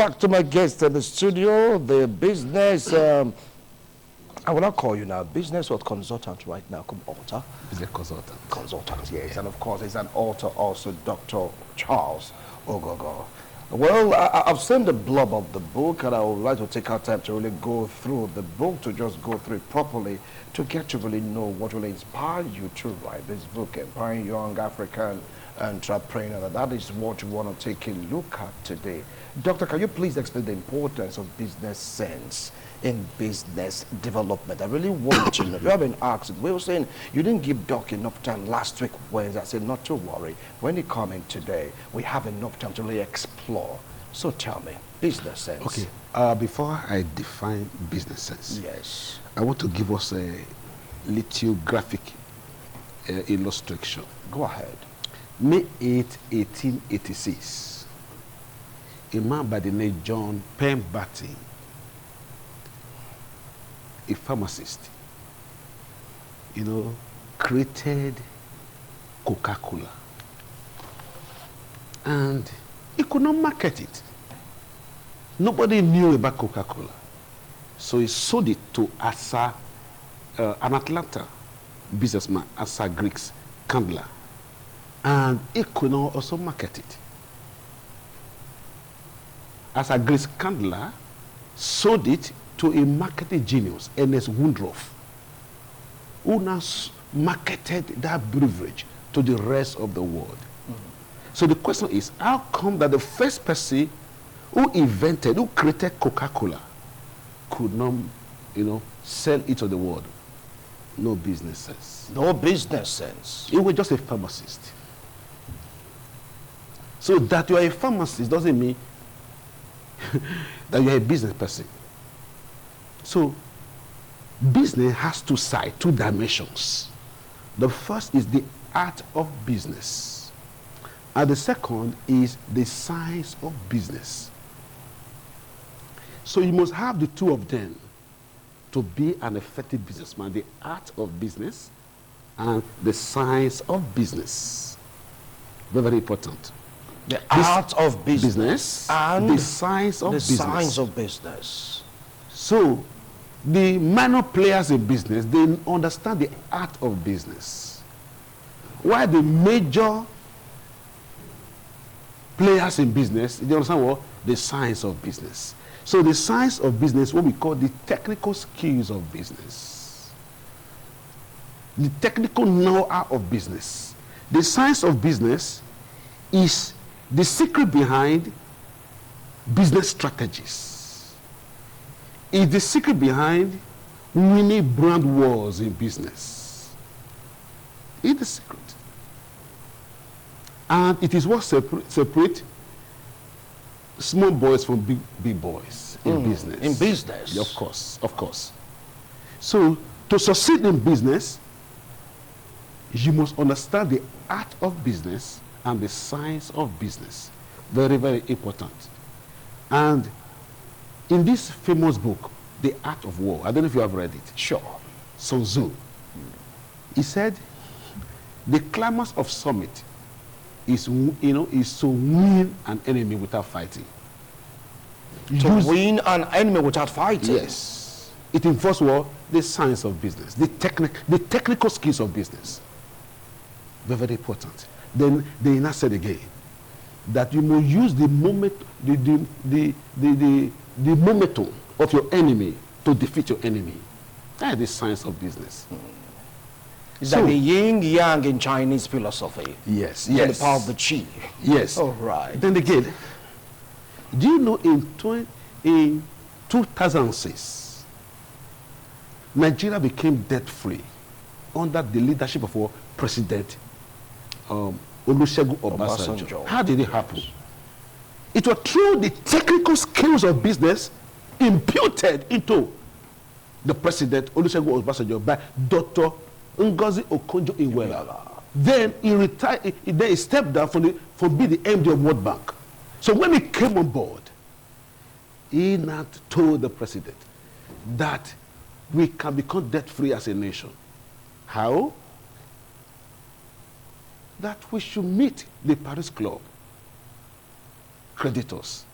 Back to my guest in the studio, the business, I will not call you now, business or consultant right now, come author. He's a consultant. Consultant, yes. And of course, he's an author also, Dr. Charles Ogogo. Well, I've seen the blurb of the book, and I would like to take our time to really go through the book, to just go through it properly, to get to really know what really inspired you to write this book, Empowering Young African Entrepreneur. That is what you want to take a look at today. Doctor, can you please explain the importance of business sense in business development? I really want to know. You have been asked, we were saying you didn't give Doc enough time last week Wednesday. I said, not to worry. When you come in today, we have enough time to really explore. So tell me, business sense. Okay, before I define business sense, yes, I want to give us a little graphic illustration. Go ahead. May 8, 1886. A man by the name John Penbatty, a pharmacist, created Coca-Cola. And he could not market it. Nobody knew about Coca-Cola. So he sold it to Asa, an Atlanta businessman, Asa Griggs Candler. And he could not also market it. Asa Griggs Candler sold it to a marketing genius, Ernest Woodruff, who now marketed that beverage to the rest of the world. So the question is, how come that the first person who created Coca-Cola could not, sell it to the world? No business sense. No business sense. He was just a pharmacist. So that you are a pharmacist doesn't mean that you are a business person. So business has two sides, two dimensions. The first is the art of business, and the second is the science of business. So you must have the two of them to be an effective businessman: the art of business and the science of business. Very, very important. The art of business and the science of business. Science of business. So the minor players in business, they understand the art of business, while the major players in business, they understand what? The science of business. So the science of business, what we call the technical skills of business, the technical know-how of business. The science of business is the secret behind business strategies. It's the secret behind winning brand wars in business. It's the secret. And it is what separates small boys from big boys in business. In business? Yeah, of course, of course. So to succeed in business, you must understand the art of business and the science of business. Very, very important. And in this famous book, The Art of War, I don't know if you have read it. Sure. Sun Tzu, he said, the climax of summit is, is to win an enemy without fighting. To win an enemy without fighting? Yes. It involves what? The science of business, the technical skills of business. Very, very important. Then they now said again that you must use the momentum of your enemy to defeat your enemy. That is the science of business. Is that the yin yang in Chinese philosophy? Yes. And Yes. the power of the qi. Yes. All right. Then again, do you know in 2006, Nigeria became debt-free under the leadership of our President Olusegun Obasanjo. How did it happen? It was through the technical skills of business imputed into the President Olusegun Obasanjo by Dr. Ngozi Okonjo-Iweala. Then he retired. Then he stepped down from being the MD of World Bank. So when he came on board, he now told the president that we can become debt-free as a nation. How? That we should meet the Paris Club creditors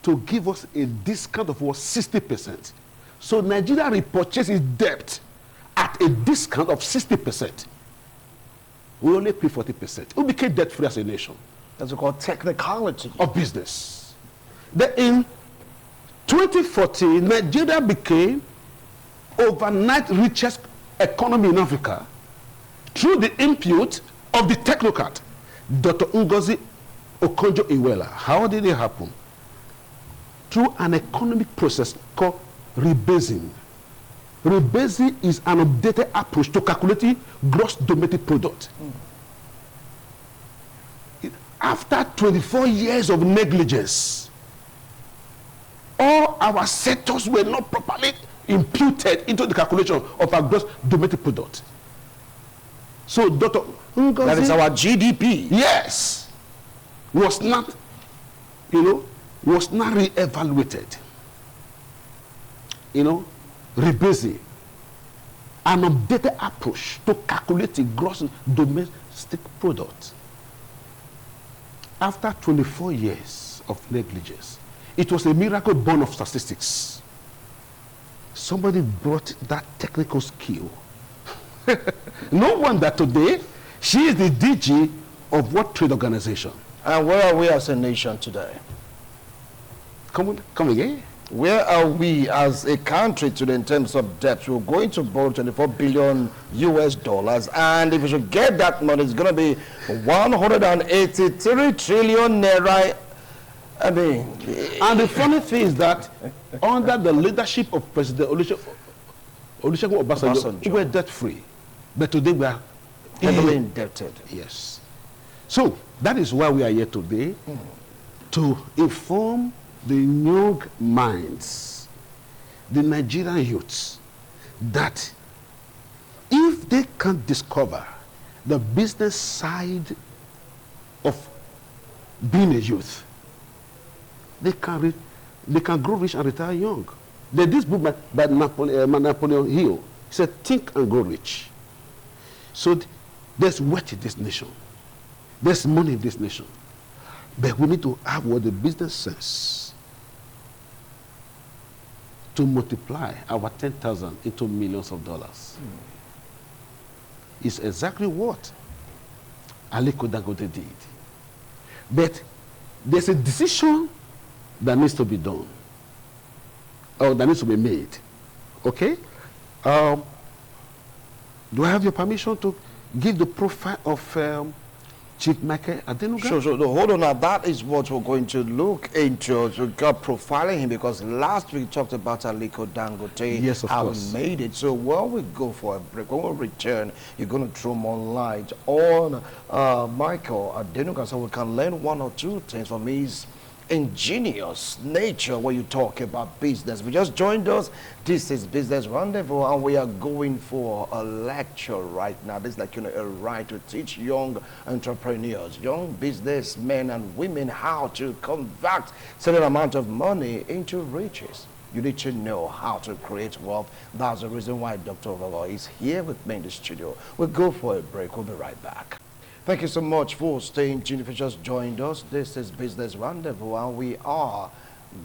to give us a discount of what 60%. So Nigeria repurchased its debt at a discount of 60%. We only pay 40%. We became debt-free as a nation. That's called technicality of business. Then in 2014, Nigeria became overnight richest economy in Africa through the input of the technocrat, Dr. Ngozi Okonjo-Iweala. How did it happen? Through an economic process called rebasing. Rebasing is an updated approach to calculating gross domestic product. After 24 years of negligence, all our sectors were not properly imputed into the calculation of our gross domestic product. So Dr. Ngozi, that is our GDP. yes, was not, was not re-evaluated. Rebasing, an updated approach to calculating gross domestic product. After 24 years of negligence, it was a miracle born of statistics. Somebody brought that technical skill. No wonder today, she is the DG of what trade organization? And where are we as a nation today? Come again? Where are we as a country today in terms of debt? We're going to borrow 24 billion US dollars, and if we should get that money, it's going to be 183 trillion naira. I mean, and the funny thing is that under the leadership of President Olusegun Obasanjo, we were debt free, but today we are heavily indebted. Yes. So that is why we are here today, to inform the young minds, the Nigerian youths, that if they can discover the business side of being a youth, they can grow rich and retire young. There's this book by Napoleon Hill. He said, "Think and grow rich." So there's wealth in this nation. There's money in this nation. But we need to have what the business sense to multiply our 10,000 into millions of dollars. It's exactly what Aliko Dangote did. But there's a decision that needs to be done, or that needs to be made. Okay? Do I have your permission to give the profile of Chief Michael Adenuga? Sure. No, hold on now. That is what we're going to look into. So got profiling him, because last week we talked about Aliko Dangote. Yes, of course. How he made it. So while we go for a break, when we return, you're going to throw more light on Michael Adenuga, so we can learn one or two things from his ingenious nature when you talk about business. We just joined us. This is Business Rendezvous, and we are going for a lecture right now. This is like, a right to teach young entrepreneurs, young businessmen and women how to convert certain amount of money into riches. You need to know how to create wealth. That's the reason why Dr. Ogogo is here with me in the studio. We'll go for a break. We'll be right back. Thank you so much for staying tuned. If you just joined us, this is Business Rendezvous, and we are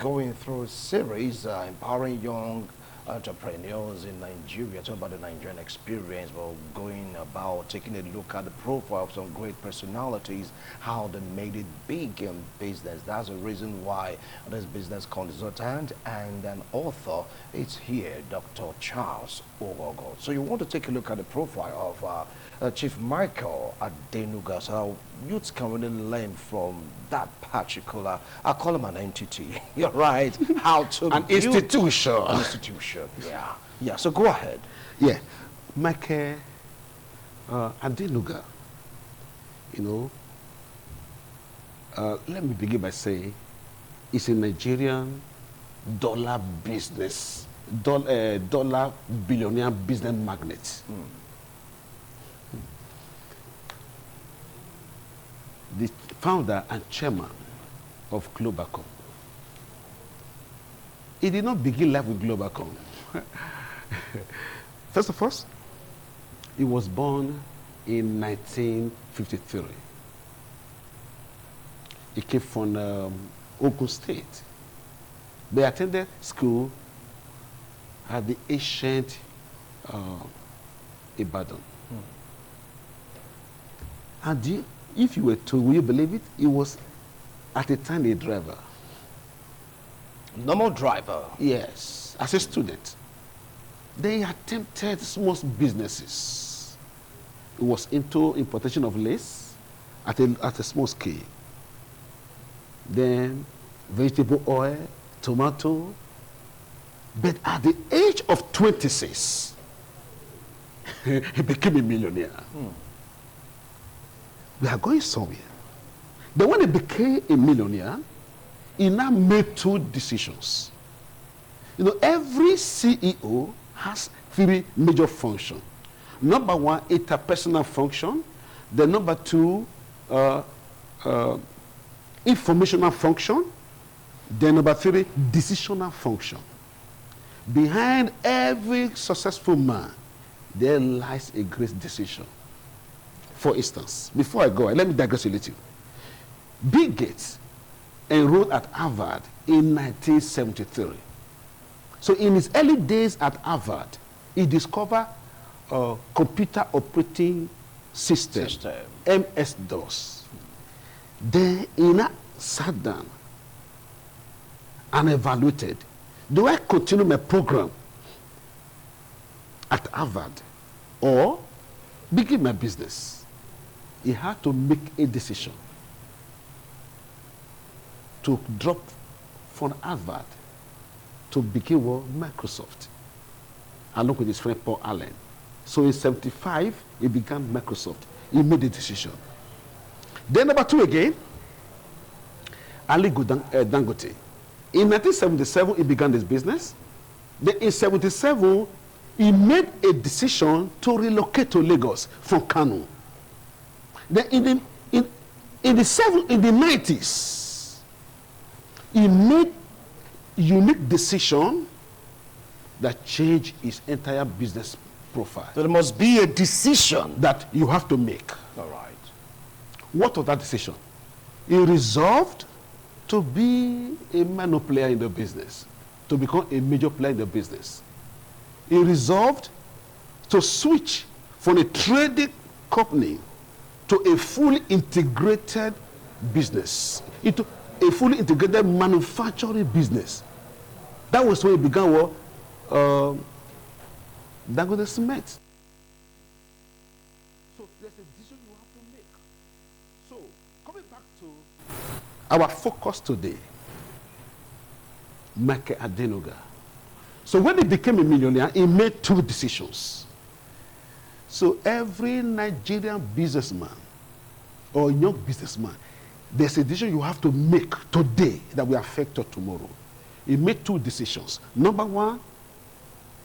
going through a series empowering young entrepreneurs in Nigeria. Talking about the Nigerian experience. We're going about taking a look at the profile of some great personalities, how they made it big in business. That's the reason why this business consultant and an author is here, Dr. Charles Ogogo. So you want to take a look at the profile of Chief Michael Adenuga, so youths can really learn from that particular, I call him an entity, you're right, how to an institution. An institution, yeah. So go ahead. Yeah, Michael Adenuga, let me begin by saying, it's a Nigerian dollar business, dollar billionaire business magnate. The founder and chairman of Globacom. He did not begin life with Globacom. First of all, he was born in 1953. He came from Ogun State. They attended school at the ancient Ibadan. And if you were told, will you believe it? He was at the time a driver. Normal driver. Yes, as a student. They attempted small businesses. It was into importation of lace at a small scale. Then vegetable oil, tomato. But at the age of 26, he became a millionaire. We are going somewhere. Then when he became a millionaire, he now made two decisions. You know, every CEO has three major functions. Number one, interpersonal function. The number two, informational function. Then number three, decisional function. Behind every successful man, there lies a great decision. For instance, before I go, let me digress a little. Bill Gates enrolled at Harvard in 1973. So in his early days at Harvard, he discovered a computer operating system. MS-DOS. Then he now sat down and evaluated, do I continue my program at Harvard or begin my business? He had to make a decision to drop from Harvard to begin with Microsoft, along with his friend Paul Allen. So in 75, he began Microsoft. He made a decision. Then number two again, Dangote. In 1977, he began his business. Then in 77, he made a decision to relocate to Lagos from Kano. Then in the 90s, he made unique decision that changed his entire business profile. So there must be a decision that you have to make. All right. What was that decision? He resolved to be a minor player in the business, to become a major player in the business. He resolved to switch from a trading company to a fully integrated business, into a fully integrated manufacturing business. That was when he began what? Dangote Cement. So there's a decision you have to make. So coming back to our focus today, Michael Adenuga. So when he became a millionaire, he made two decisions. So every Nigerian businessman or young businessman, there's a decision you have to make today that will affect you tomorrow. He made two decisions. Number one,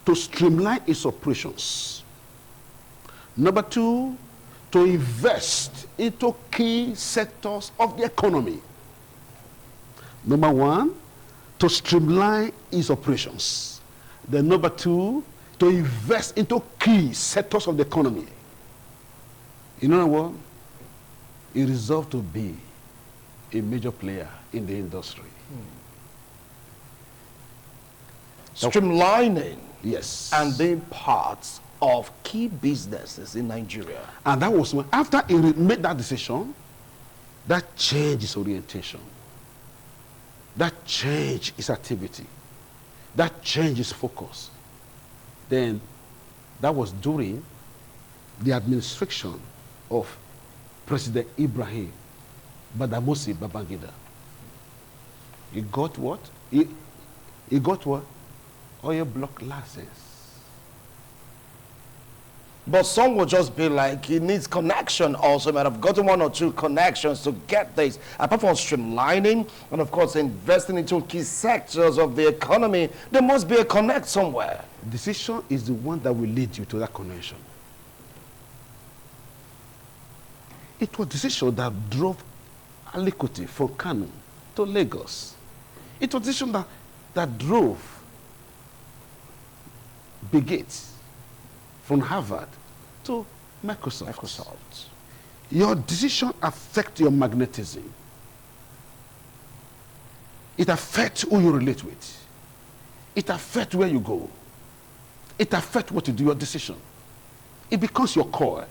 to streamline its operations. Number two, to invest into key sectors of the economy. Number one, to streamline its operations. Then number two, to invest into key sectors of the economy. You know what? He resolved to be a major player in the industry. Streamlining. Yes. And being parts of key businesses in Nigeria. And that was when, after he made that decision, that changed his orientation. That changed his activity. That changed his focus. Then, that was during the administration of President Ibrahim Badamasi Babangida. He got what? He got what? Oil block license. But some will just be like, he needs connection also. Might have gotten one or two connections to get this. Apart from streamlining and, of course, investing into key sectors of the economy, there must be a connect somewhere. Decision is the one that will lead you to that connection. It was decision that drove Alikoti from Kano to Lagos. It was decision that drove Bill Gates from Harvard to Microsoft. Your decision affects your magnetism. It affects who you relate with. It affects where you go. It affects what you do, your decision. It becomes your core.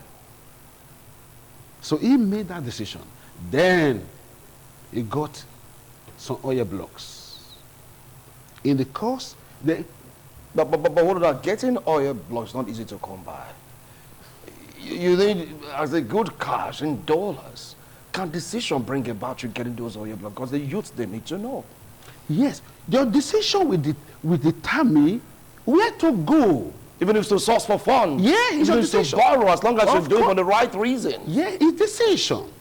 So he made that decision. Then he got some oil blocks. In the course, but what about getting oil blocks? Not easy to come by. You need, as a good cash in dollars, can decision bring about you getting those oil blocks? Because the youth, they need to know. yes, your decision will determine where to go. Even if it's to source for funds. Yeah, it's your even if it's to decision. borrow, as long as you Of do it for course. the right reason. Yeah, it's decision.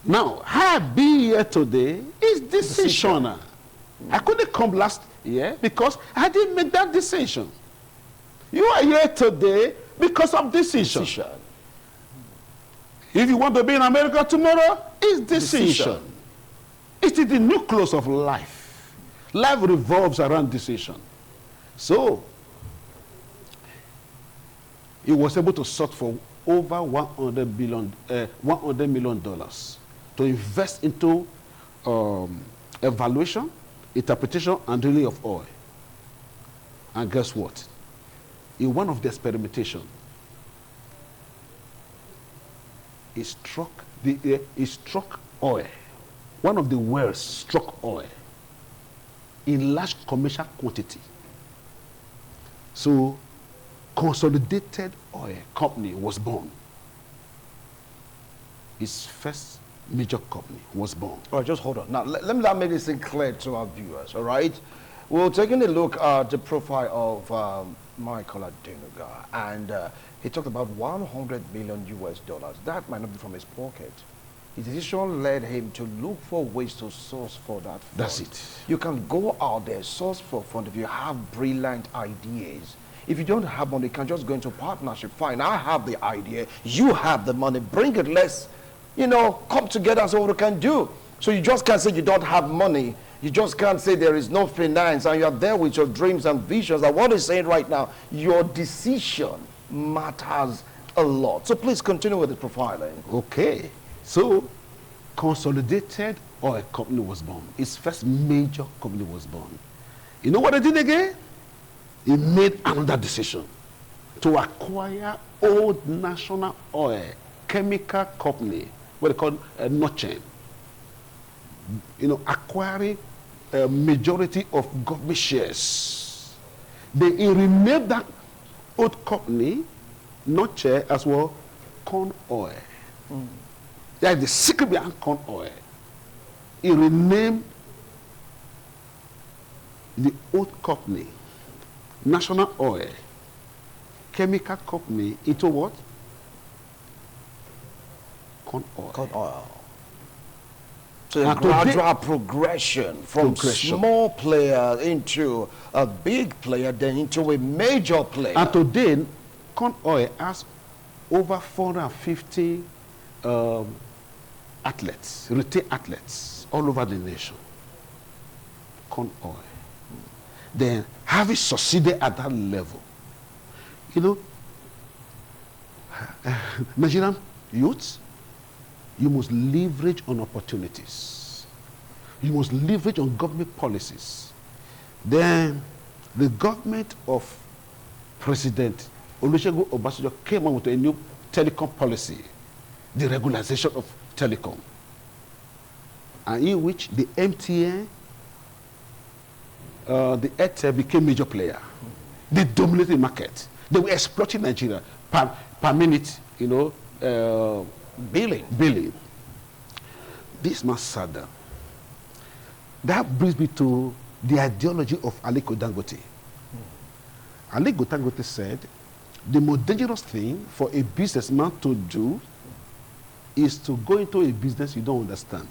Now, how I be here today is decision. I couldn't come last year because I didn't make that decision. You are here today because of decision. If you want to be in America tomorrow, it's decision. It is the nucleus of life. Life revolves around decision. So, he was able to sort for over $100 million to invest into evaluation, interpretation, and drilling of oil. And guess what? In one of the experimentation, he struck oil. One of the wells struck oil in large commercial quantity. So, Consolidated Oil Company was born. His first major company was born. All right, just hold on. Now, let me make this thing clear to our viewers, all right? We're taking a look at the profile of Michael Adenuga, and he talked about 100 million US dollars. That might not be from his pocket. His decision led him to look for ways to source for that fund. That's it. You can go out there, source for fund if you have brilliant ideas. If you don't have money, you can just go into partnership. Fine, I have the idea, you have the money, bring it, let's, come together and see what we can do. So you just can't say you don't have money. You just can't say there is no finance and you're there with your dreams and visions. And what he's saying right now, your decision matters a lot. So please continue with the profiling. Okay. So, Consolidated Oil Company was born. His first major company was born. You know what he did again? He made another decision to acquire Old National Oil Chemical Company, what they call Notchen. Acquiring a majority of government shares. Then he renamed that old company, Notchen, as well, Corn Oil. That is the secret behind corn oil. He renamed the old company, National Oil Chemical Company, into what? Corn oil. Corn oil. So a gradual progression from small player into a big player, then into a major player. And today, corn oil has over 450 athletes, retail athletes, all over the nation. Corn oil. Then, having succeeded at that level, Nigerian youths, you must leverage on opportunities. You must leverage on government policies. Then, the government of President Olusegun Obasanjo came up with a new telecom policy, the regularization of telecom, and in which the MTN, the Airtel became major player. They dominated the market. They were exploiting Nigeria per minute, billing. This man sat down. That brings me to the ideology of Aliko Dangote. Aliko Dangote said, the most dangerous thing for a businessman to do is to go into a business you don't understand.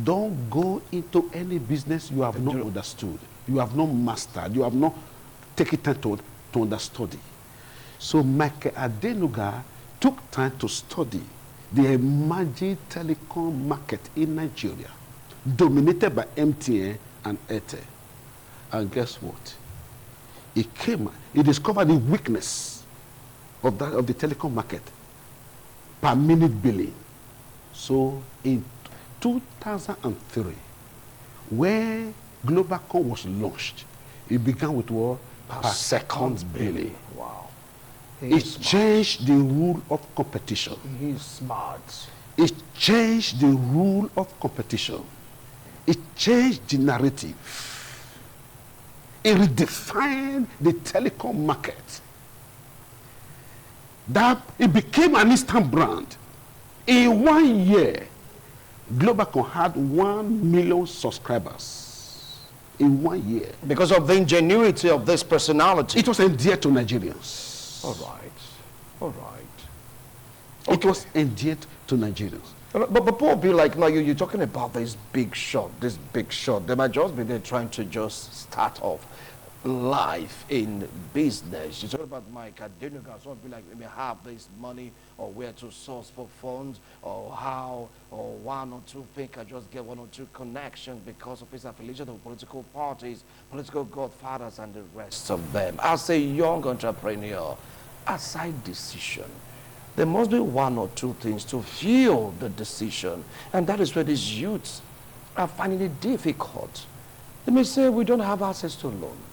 Don't go into any business you have not understood. You have not mastered. You have not taken time to understudy. So Michael Adenuga took time to study the emerging telecom market in Nigeria, dominated by MTN and Airtel. And guess what? He discovered the weakness of the telecom market per minute billing. So in 2003, where Globacom was launched, it began with what? Per second billing. Wow. It changed the rule of competition. He's smart. It changed the rule of competition. It changed the narrative. It redefined the telecom market. That it became an instant brand. In 1 year, Globacom had 1 million subscribers. In 1 year. Because of the ingenuity of this personality. It was endeared to Nigerians. All right. All right. It was endeared to Nigerians. But Paul, be like, now you're talking about this big shot. They might just be there trying to just start off life in business. You talk about Mike Adenuga, so be like, we may have this money or where to source for funds or how or one or two think I just get one or two connections because of his affiliation of political parties, political godfathers and the rest of them. As a young entrepreneur, aside decision, there must be one or two things to fuel the decision, and that is where these youths are finding it difficult. They may say we don't have access to loans.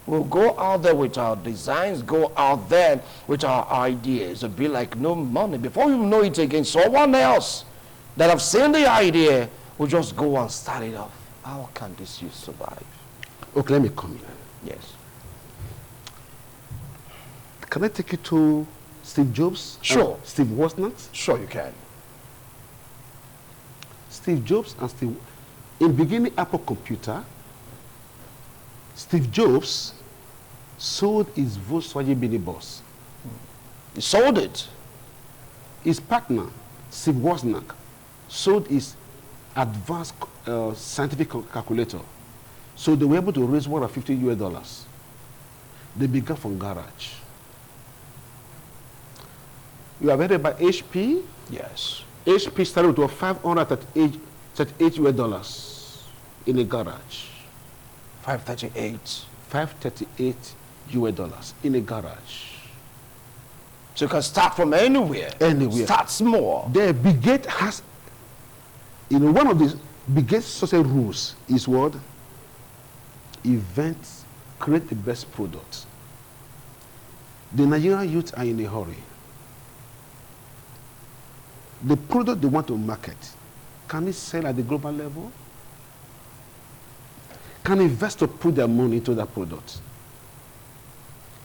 We'll go out there with our designs, go out there with our ideas. It'll be like no money. Before you know it again, someone else that have seen the idea will just go and start it off. How can this youth survive? Okay, let me come in. Yes. Can I take you to Steve Jobs? Sure. Steve Wozniak? Sure you can. Steve Jobs and in beginning Apple Computer, Steve Jobs sold his Volkswagen minibus. He sold it. His partner, Steve Wozniak, sold his advanced scientific calculator. So they were able to raise $150. They began from garage. You have heard about HP? Yes. HP started with $538 in a garage. 538. $538 in a garage. So you can start from anywhere. Anywhere. Start small. The biggest has, one of the biggest social rules is what? Events create the best product. The Nigerian youth are in a hurry. The product they want to market, can it sell at the global level? Can investors put their money into that product?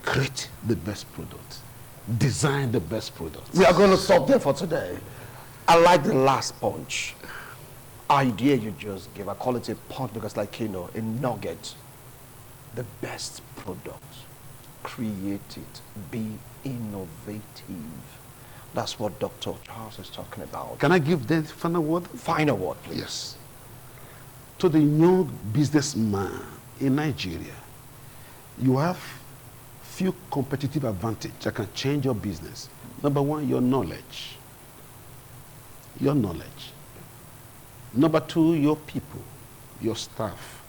Create the best product. Design the best product. We are going to stop there for today. I like the last punch. Idea you just gave. I call it a punch because like, a nugget. The best product. Create it. Be innovative. That's what Dr. Charles is talking about. Can I give the final word? Final word, please. Yes. To the young businessman in Nigeria, you have few competitive advantages that can change your business. Number one, your knowledge. Your knowledge. Number two, your people, your staff.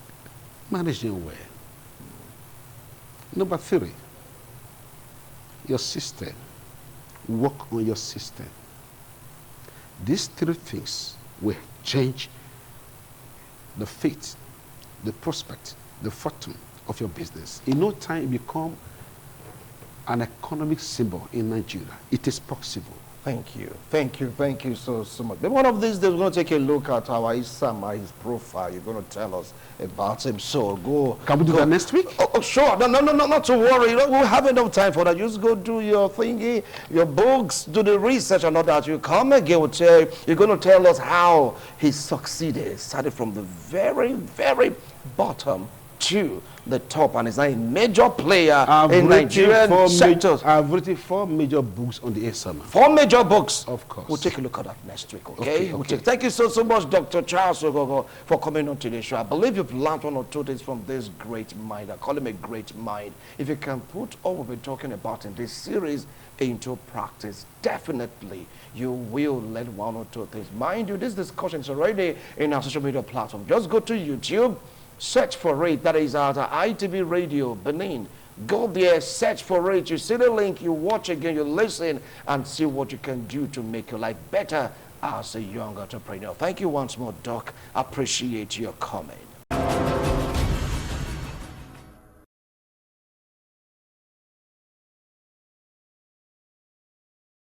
Manage them well. Number three, your system. Work on your system. These three things will change the fate, the prospect, the fortune of your business. In no time, it become an economic symbol in Nigeria. It is possible. Thank you. Thank you. Thank you so much. But one of these days, we're going to take a look at our Isam, his profile. You're going to tell us about him. So go. Can we do that next week? Oh, sure. No, not to worry. We'll have enough time for that. You just go do your thingy, your books, do the research and all that. You come again, you're going to tell us how he succeeded. Started from the very, very bottom to the top, and is now a major player in Nigerian sectors. I've written 4 major books on the ASAMA. 4 major books. Of course. We'll take a look at that next week, okay? Okay. We'll thank you so much, Dr. Charles Ogogo, for coming on today's show. I believe you've learned one or two things from this great mind. I call him a great mind. If you can put all we've been talking about in this series into practice, definitely you will learn one or two things. Mind you, this discussion is already in our social media platform. Just go to YouTube, search for it. That is our ITV Radio Benin. Go there, search for it. You see the link, you watch again, you listen, and see what you can do to make your life better as a young entrepreneur. Thank you once more, Doc. Appreciate your comment.